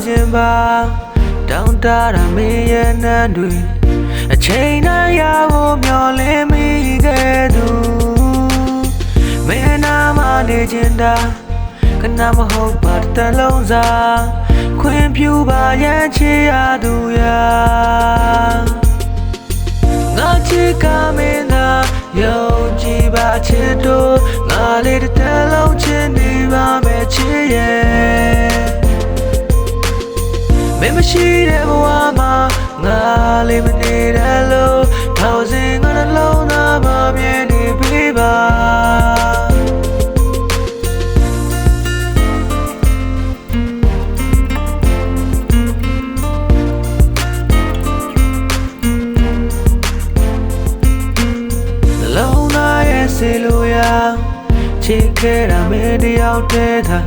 ခြင်းပါတောင်းတတာမင်းရဲ့နန်းတွေအချိန်တိုင်းရဖို့မျှော်လင့်မိခဲ့သူမင်းနာမနေခြင်းတာခဏမဟုတ်ပါတလုံးစားခွင့်ပြုပါရဲ့ချစ်ရသူရာငါချစ်ကမင်းသာယုံကြည်ပါချစ်တို့ငါလေးတလုံးချစ်နေပါမယ်ချစ်ရဲ့မင်းမရှိတဲ့ဘဝမှာငါလေးမနေရလို့ထောင်စင်ငါနှလုံးသားမှာမြင်နေပေးပါလုံးသားရဲ့စေလိုရာချစ်ခဲ့တာမင်းတယောက်တည်းသာ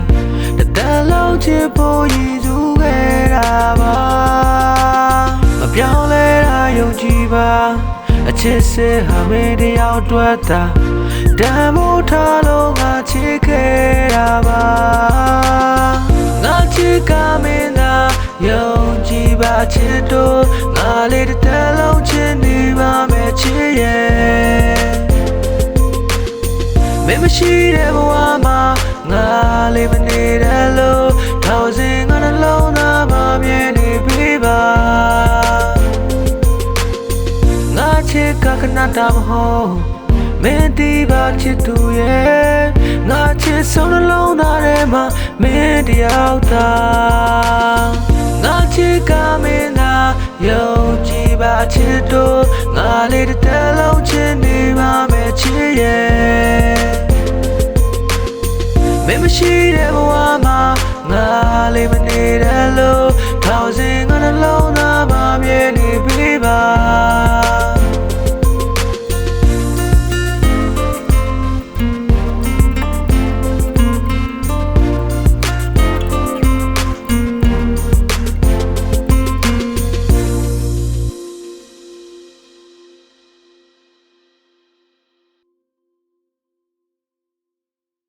တလုံးချစ်ဖို့ရည်စူးခဲ့တာပါမပြောင်းလဲတာယုံကြည်ပါအချစ်စစ်ဟာမင်းတယောက်တွေ့တာတန်ဖိုးထားလို့ငါချစ်ခဲ့တာပါငါချစ်ကမင်းသာယုံကြည်ပါချစ်တို့ငါလေးတလုံးချစ်နေပါမယ်ချစ်ရဲ့မင်းမရှိတဲ့ဘဝမှာငါလေးမနေရလို့ထောင်စင်ငါနှလုံးသားမှာမြင်နေပေးပါငါချစ်ကခဏတာမဟုတ်မင်းတီးပါချစ်သူရဲ့ငါချစ်ဆုံးနှလုံးသားထဲမှာမင်းတယောက်သာငါချစ်ကမင်းသာယုံကြည်ပါချစ်တို့ငါလေးတလုံးချစ်နေပါမယ်ချစ်ရဲ့မင်းမရှိတဲ့ဘဝမှာငါလေးမနေရလို့ထောင်စင်ငါနှလုံး